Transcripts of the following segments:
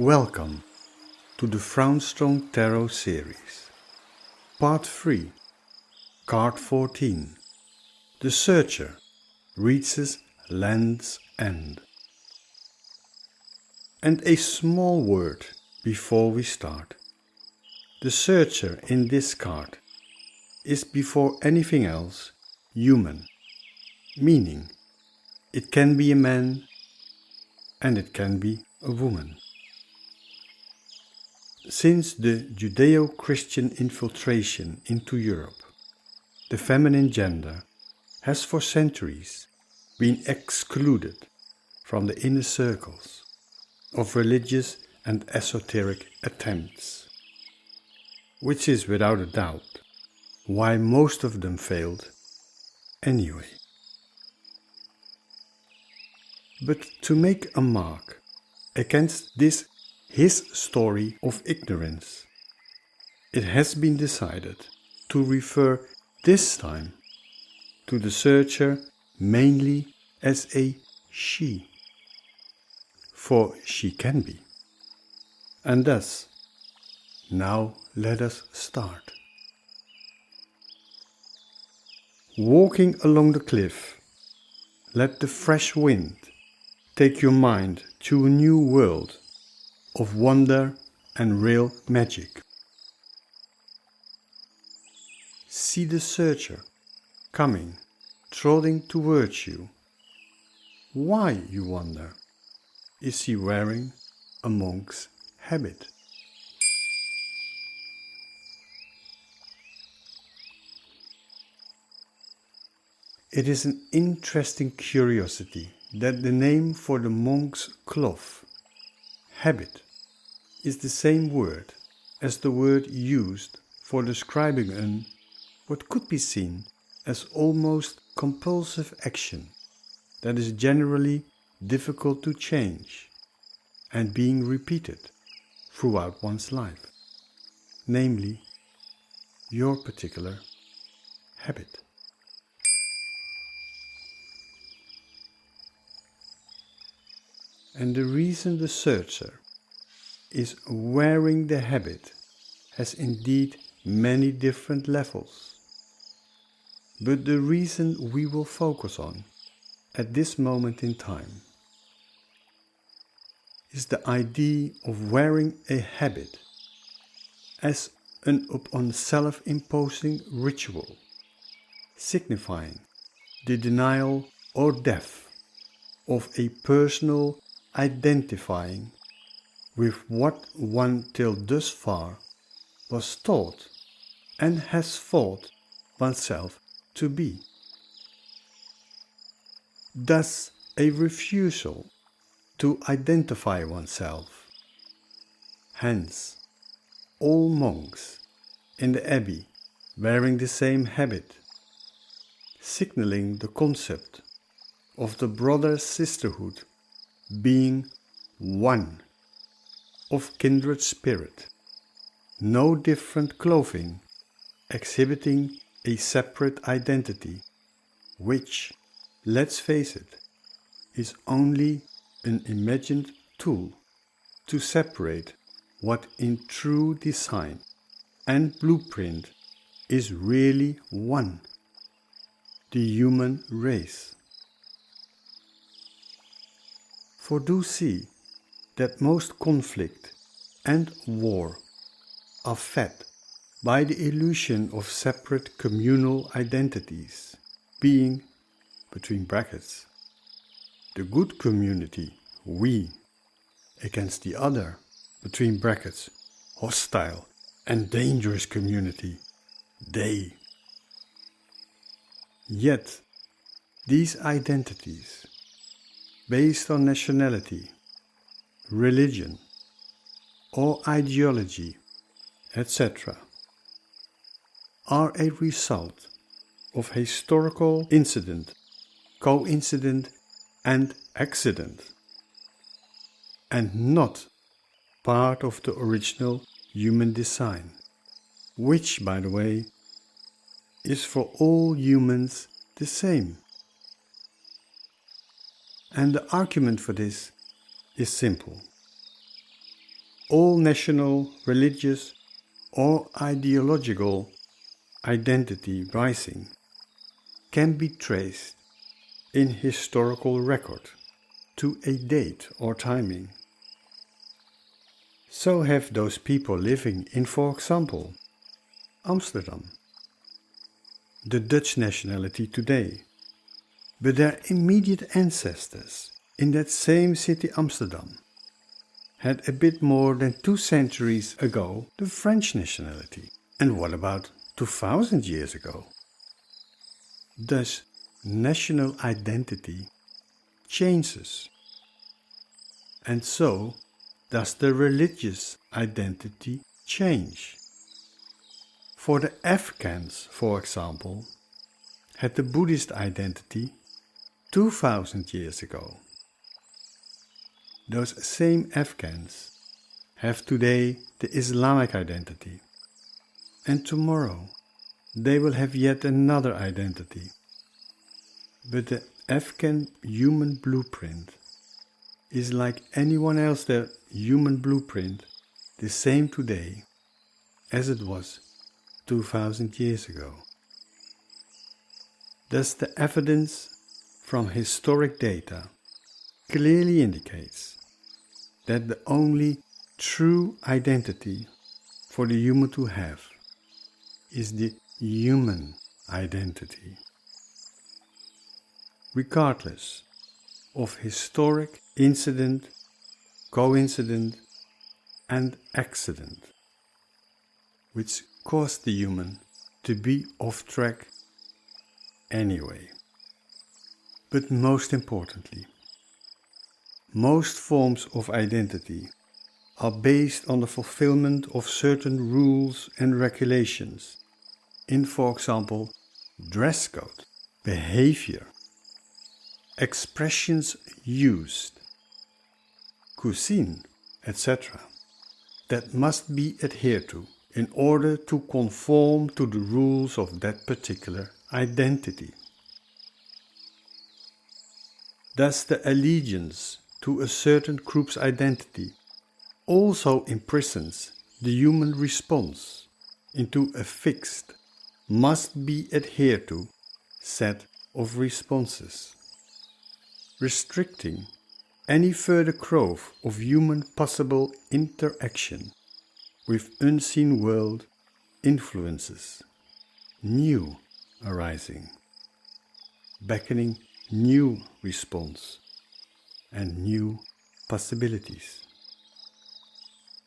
Welcome to the Frownstone Tarot Series. Part 3, Card 14. The Searcher reaches Land's End. And a small word before we start. The Searcher in this card is before anything else human, meaning it can be a man and it can be a woman. Since the Judeo-Christian infiltration into Europe, the feminine gender has for centuries been excluded from the inner circles of religious and esoteric attempts, which is without a doubt why most of them failed anyway. But to make a mark against this his story of ignorance, it has been decided to refer this time to the searcher mainly as a she, for she can be. And thus, now let us start. Walking along the cliff, let the fresh wind take your mind to a new world of wonder and real magic. See the searcher coming, trotting towards you. Why, you wonder, is he wearing a monk's habit? It is an interesting curiosity that the name for the monk's cloth, habit, is the same word as the word used for describing what could be seen as almost compulsive action that is generally difficult to change and being repeated throughout one's life, namely your particular habit. And the reason the searcher is wearing the habit has indeed many different levels. But the reason we will focus on at this moment in time is the idea of wearing a habit as an upon self-imposing ritual, signifying the denial or death of a personal identifying with what one till thus far was taught and has thought oneself to be. Thus, a refusal to identify oneself. Hence, all monks in the abbey wearing the same habit, signaling the concept of the brother-sisterhood being one, of kindred spirit, no different clothing, exhibiting a separate identity, which, let's face it, is only an imagined tool to separate what in true design and blueprint is really one, the human race. For do see that most conflict and war are fed by the illusion of separate communal identities, being, between brackets, the good community, we, against the other, between brackets, hostile and dangerous community, they. Yet, these identities, based on nationality, religion, or ideology, etc., are a result of historical incident, coincidence, and accident, and not part of the original human design, which, by the way, is for all humans the same. And the argument for this is simple. all national, religious or ideological identity rising can be traced in historical record to a date or timing. So have those people living in, for example, Amsterdam, the Dutch nationality today, but their immediate ancestors in that same city Amsterdam had a bit more than 2 centuries ago the French nationality. And what about 2000 years ago? Thus, national identity changes. And so does the religious identity change. For the Afghans, for example, had the Buddhist identity 2000 years ago. Those same Afghans have today the Islamic identity, and tomorrow they will have yet another identity. But the Afghan human blueprint is like anyone else their human blueprint, the same today as it was 2000 years ago. Thus the evidence from historic data clearly indicates that the only true identity for the human to have is the human identity, regardless of historic incident, coincidence and accident, which caused the human to be off track anyway. But most importantly, most forms of identity are based on the fulfillment of certain rules and regulations in, for example, dress code, behavior, expressions used, cuisine, etc., that must be adhered to in order to conform to the rules of that particular identity. Thus the allegiance to a certain group's identity also imprisons the human response into a fixed, must be adhered to set of responses, restricting any further growth of human possible interaction with unseen world influences, new arising, beckoning new response and new possibilities.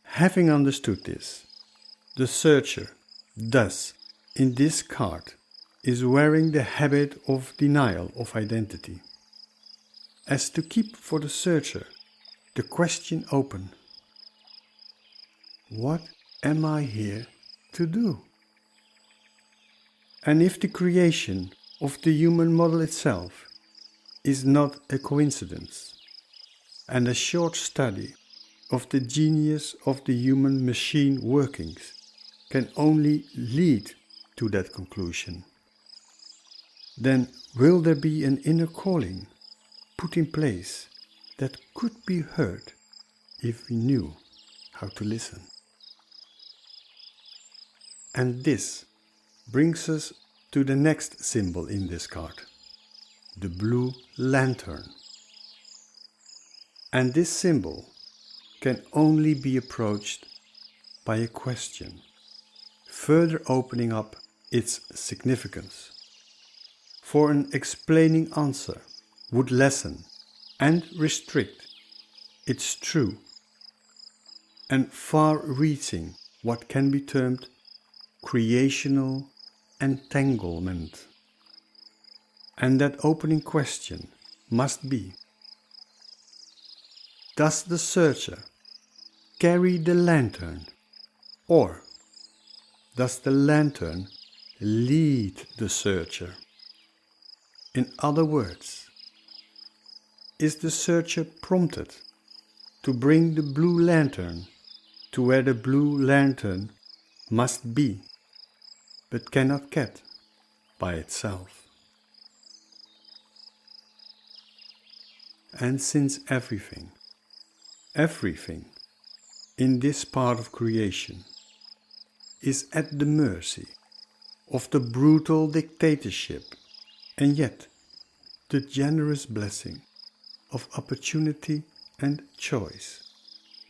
Having understood this, the searcher, thus, in this card, is wearing the habit of denial of identity, as to keep for the searcher the question open: what am I here to do? And if the creation of the human model itself is not a coincidence, and a short study of the genius of the human machine workings can only lead to that conclusion, then will there be an inner calling put in place that could be heard if we knew how to listen. And this brings us to the next symbol in this card, the blue lantern. And this symbol can only be approached by a question, further opening up its significance. For an explaining answer would lessen and restrict its true and far-reaching what can be termed creational entanglement. And that opening question must be: does the searcher carry the lantern, or does the lantern lead the searcher? In other words, is the searcher prompted to bring the blue lantern to where the blue lantern must be, but cannot get by itself? And since everything in this part of creation is at the mercy of the brutal dictatorship and yet the generous blessing of opportunity and choice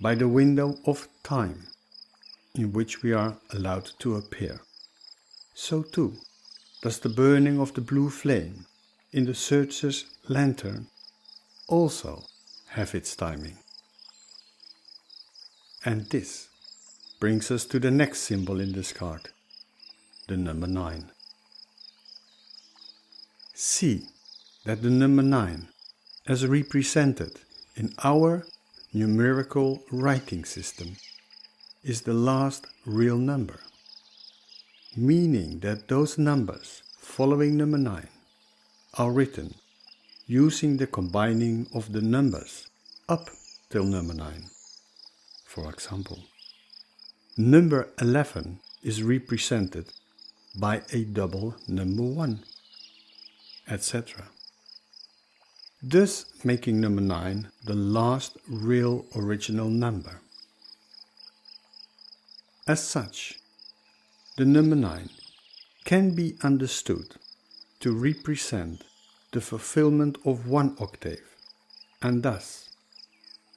by the window of time in which we are allowed to appear. So too does the burning of the blue flame in the searcher's lantern also have its timing. And this brings us to the next symbol in this card, the number 9. See that the number 9, as represented in our numerical writing system, is the last real number, meaning that those numbers following number 9 are written using the combining of the numbers up till number 9. For example, number 11 is represented by a double number 1, etc. Thus making number 9 the last real original number. As such, the number 9 can be understood to represent the fulfillment of one octave, and thus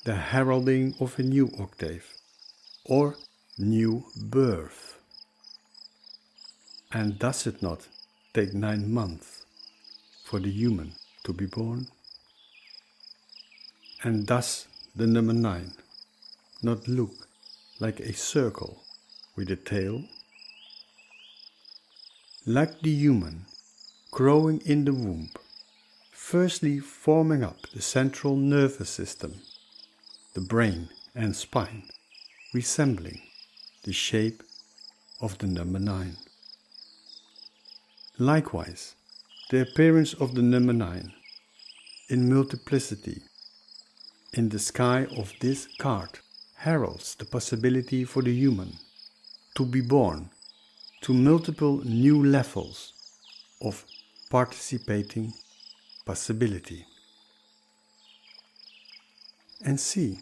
the heralding of a new octave, or new birth. And does it not take 9 months for the human to be born? And does the number 9 not look like a circle with a tail? Like the human growing in the womb, firstly forming up the central nervous system, the brain and spine, resembling the shape of the number 9. Likewise, the appearance of the number 9 in multiplicity in the sky of this card heralds the possibility for the human to be born to multiple new levels of participating possibility. And see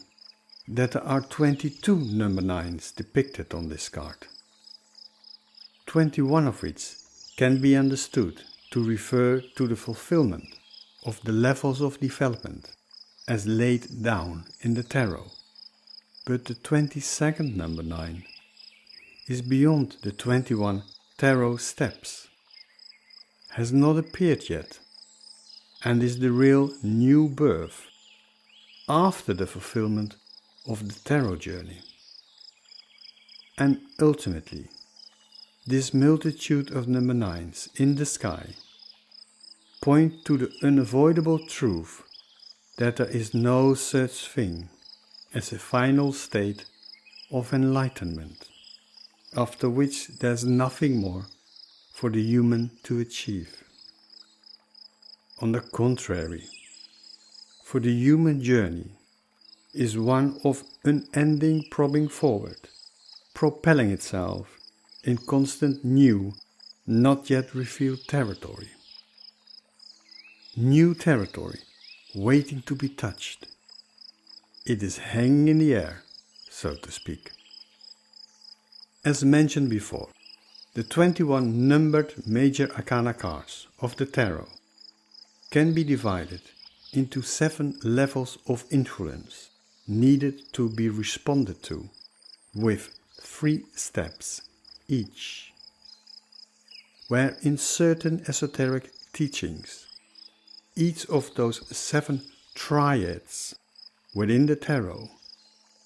that there are 22 number 9s depicted on this card, 21 of which can be understood to refer to the fulfillment of the levels of development as laid down in the tarot, but the 22nd number 9 is beyond the 21 tarot steps, has not appeared yet, and is the real new birth after the fulfillment of the tarot journey. And ultimately, this multitude of number 9s in the sky point to the unavoidable truth that there is no such thing as a final state of enlightenment, after which there's nothing more for the human to achieve. On the contrary, for the human journey is one of unending probing forward, propelling itself in constant new, not yet revealed territory. New territory waiting to be touched. It is hanging in the air, so to speak. As mentioned before, the 21 numbered major arcana cards of the tarot can be divided into 7 levels of influence needed to be responded to, with 3 steps each, where in certain esoteric teachings, each of those 7 triads within the tarot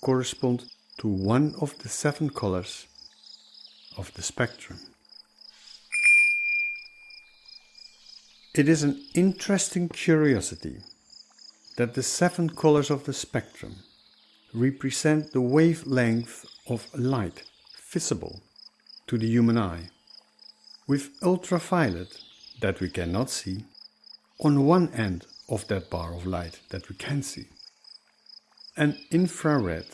correspond to one of the 7 colors of the spectrum. It is an interesting curiosity that the 7 colors of the spectrum represent the wavelength of light visible to the human eye, with ultraviolet, that we cannot see, on one end of that bar of light that we can see, and infrared,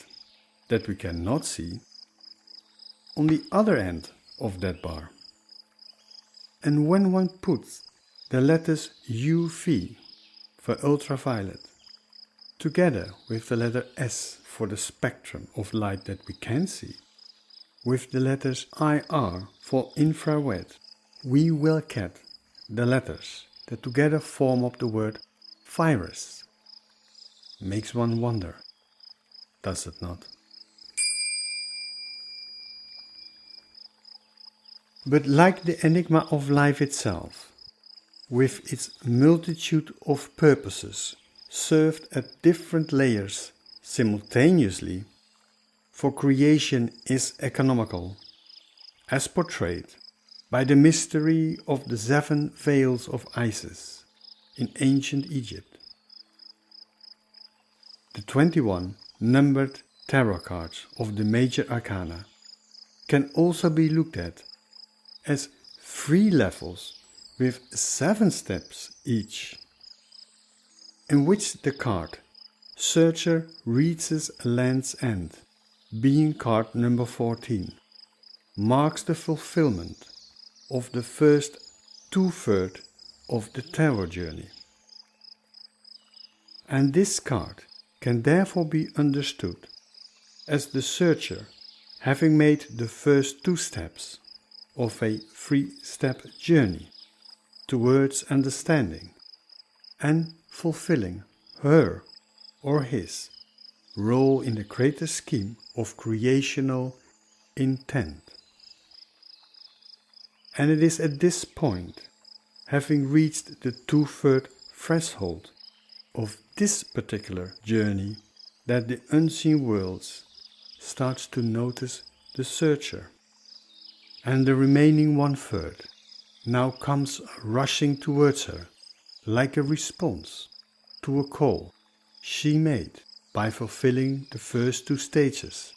that we cannot see, on the other end of that bar. And when one puts the letters UV for ultraviolet together with the letter S for the spectrum of light that we can see, with the letters IR for infrared, we will get the letters that together form up the word virus. Makes one wonder, does it not? But like the enigma of life itself, with its multitude of purposes served at different layers simultaneously, for creation is economical, as portrayed by the mystery of the 7 veils of Isis in ancient Egypt. The 21 numbered tarot cards of the major arcana can also be looked at as 3 levels with 7 steps each, in which the card Searcher reaches a land's end, being card number 14, marks the fulfillment of the first 2/3 of the tarot journey. And this card can therefore be understood as the searcher having made the first 2 steps of a 3-step journey towards understanding and fulfilling her or his role in the greater scheme of creational intent. And it is at this point, having reached the 2/3 threshold of this particular journey, that the unseen worlds starts to notice the searcher, and the remaining 1/3 now comes rushing towards her like a response to a call she made by fulfilling the first 2 stages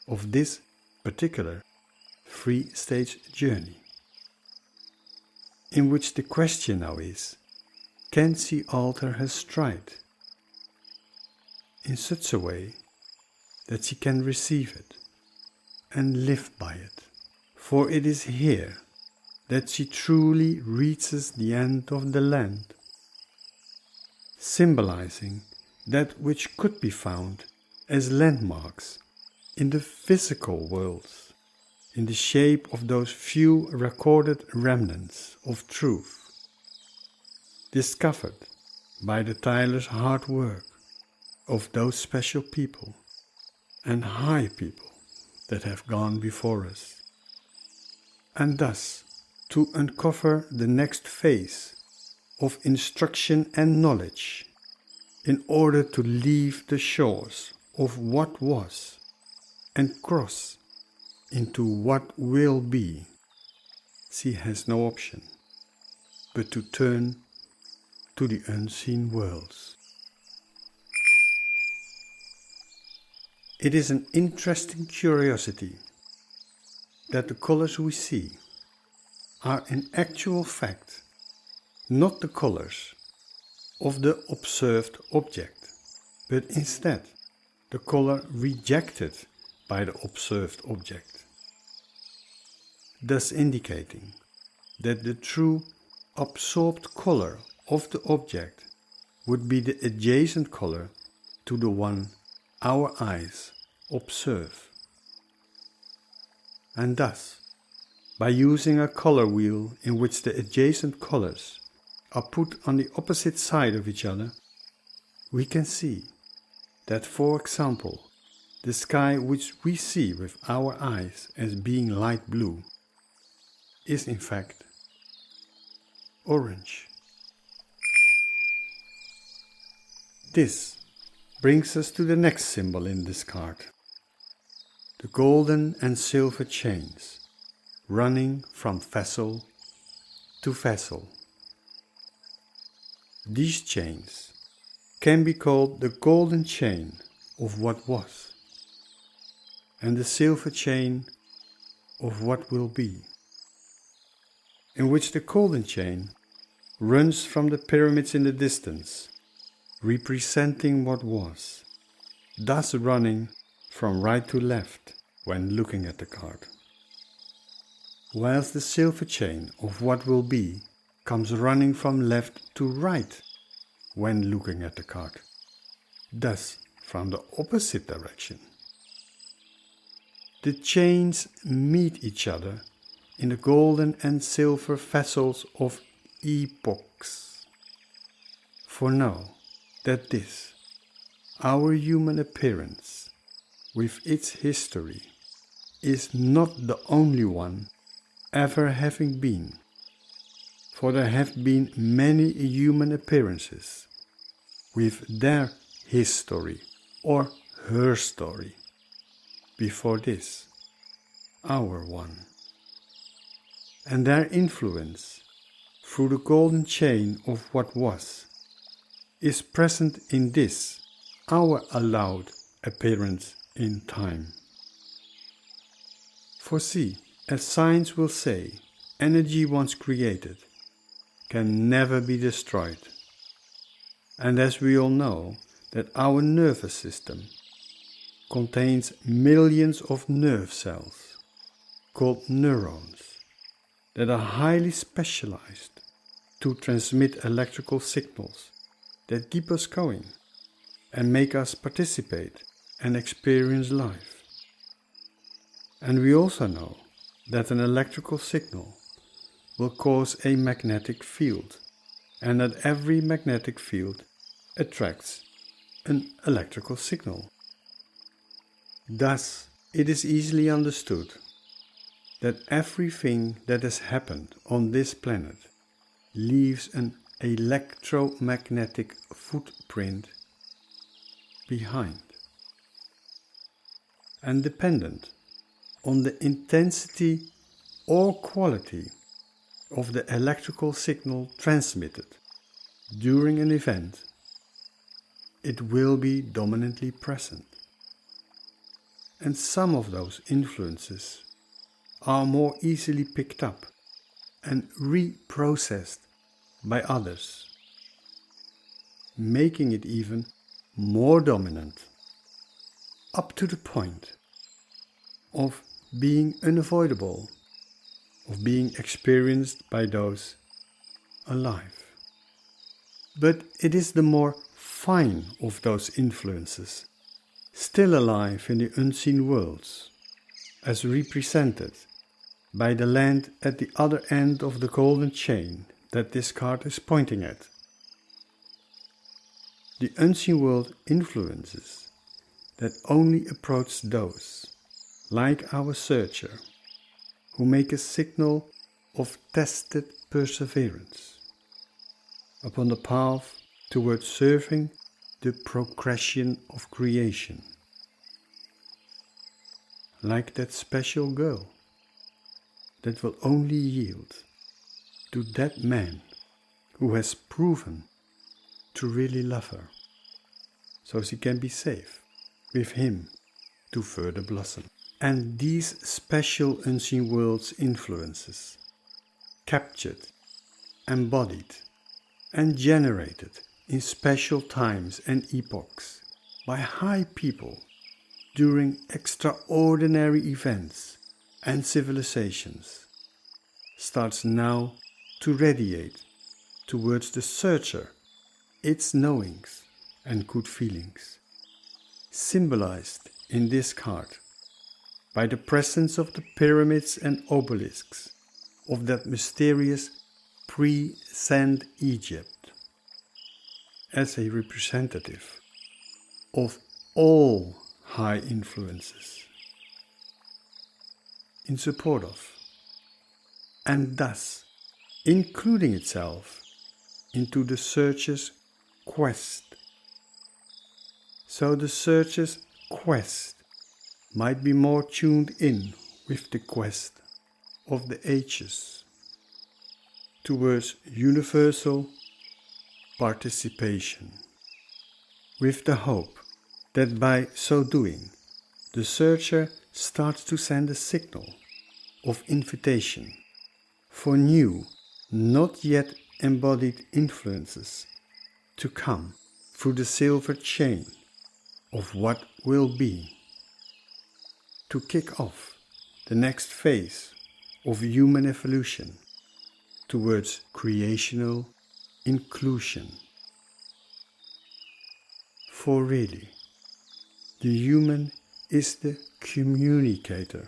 of this particular 3-stage journey, in which the question now is, can she alter her stride in such a way that she can receive it and live by it? For it is here that she truly reaches the end of the land, symbolizing that which could be found as landmarks in the physical worlds, in the shape of those few recorded remnants of truth, discovered by the tireless hard work of those special people and high people that have gone before us, and thus to uncover the next phase of instruction and knowledge in order to leave the shores of what was and cross into what will be. She has no option but to turn to the unseen worlds. It is an interesting curiosity that the colors we see are in actual fact not the colors of the observed object, but instead the color rejected by the observed object, thus indicating that the true absorbed color of the object would be the adjacent color to the one our eyes observe. And thus, by using a color wheel in which the adjacent colors are put on the opposite side of each other, we can see that, for example, the sky which we see with our eyes as being light blue is in fact orange. This brings us to the next symbol in this card, the golden and silver chains running from vessel to vessel. These chains can be called the golden chain of what was and the silver chain of what will be, in which the golden chain runs from the pyramids in the distance, representing what was, thus running from right to left when looking at the card, whilst the silver chain of what will be comes running from left to right when looking at the card, thus from the opposite direction. The chains meet each other in the golden and silver vessels of epochs. For know that this, our human appearance, with its history, is not the only one ever having been, for there have been many human appearances with their history or her story before this, our one, and their influence through the golden chain of what was is present in this, our allowed appearance in time. For see, as science will say, energy once created can never be destroyed. And as we all know that our nervous system contains millions of nerve cells called neurons that are highly specialized to transmit electrical signals that keep us going and make us participate and experience life. And we also know that an electrical signal will cause a magnetic field, and that every magnetic field attracts an electrical signal. Thus, it is easily understood that everything that has happened on this planet leaves an electromagnetic footprint behind. And dependent on the intensity or quality of the electrical signal transmitted during an event, it will be dominantly present. And some of those influences are more easily picked up and reprocessed by others, making it even more dominant, up to the point of being unavoidable, of being experienced by those alive. But it is the more fine of those influences, still alive in the unseen worlds, as represented by the land at the other end of the golden chain that this card is pointing at. The unseen world influences that only approach those, like our searcher, who make a signal of tested perseverance upon the path towards serving the progression of creation. Like that special girl that will only yield to that man who has proven to really love her, so she can be safe with him to further blossom. And these special unseen worlds influences, captured, embodied, and generated in special times and epochs by high people during extraordinary events and civilizations, starts now to radiate towards the searcher its knowings and good feelings, symbolized in this card by the presence of the pyramids and obelisks of that mysterious pre-sand Egypt, as a representative of all high influences in support of, and thus including itself into the searcher's quest. So the searcher's quest might be more tuned in with the quest of the ages towards universal participation, with the hope that by so doing the searcher starts to send a signal of invitation for new, not yet embodied influences to come through the silver chain of what will be, to kick off the next phase of human evolution towards creational inclusion. For really, the human is the communicator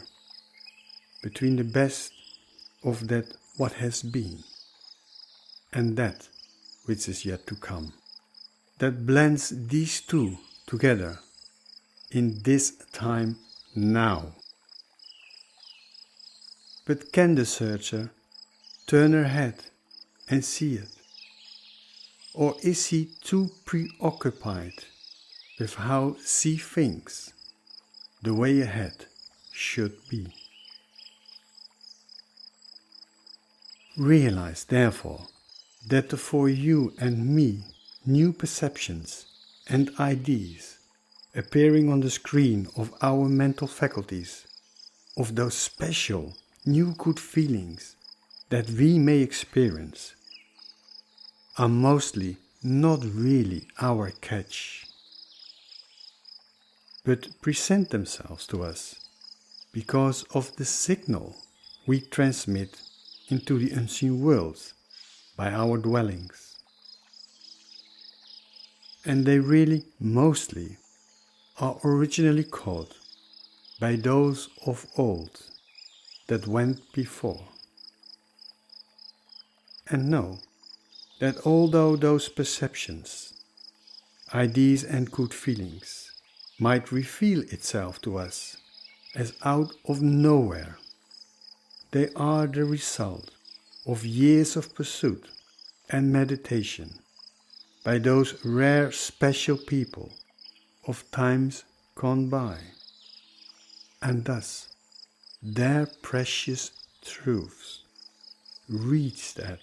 between the best of that what has been and that which is yet to come, that blends these two together in this time now. But can the searcher turn her head and see it? Or is he too preoccupied with how she thinks the way ahead should be? Realize, therefore, that the for you and me new perceptions and ideas appearing on the screen of our mental faculties, of those special new good feelings that we may experience, are mostly not really our catch, but present themselves to us because of the signal we transmit into the unseen worlds by our dwellings. And they really mostly are originally caught by those of old that went before. And know that although those perceptions, ideas and good feelings might reveal itself to us as out of nowhere, they are the result of years of pursuit and meditation by those rare special people of times gone by, and thus their precious truths reached at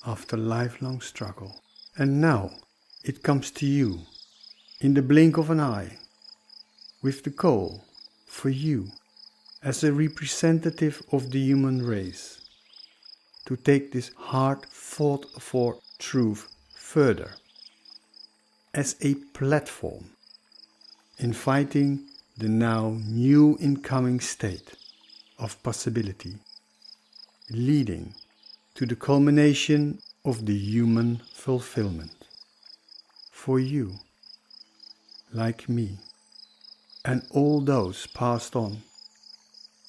after lifelong struggle. And now it comes to you in the blink of an eye, with the call for you as a representative of the human race to take this hard fought for truth further as a platform, inviting the now new incoming state of possibility, leading to the culmination of the human fulfillment. For you, like me, and all those passed on,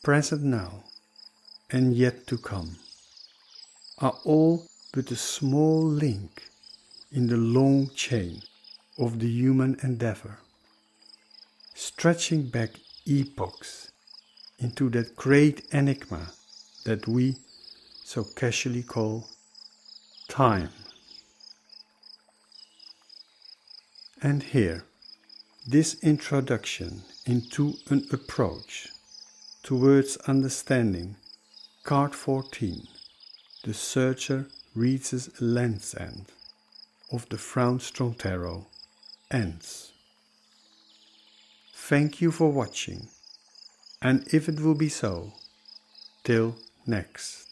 present now, and yet to come, are all but a small link in the long chain of the human endeavor, stretching back epochs into that great enigma that we so casually call time. And here, this introduction into an approach towards understanding card 14, the searcher reaches Land's End of the Frownstrong Tarot, ends. Thank you for watching, and if it will be so, till next.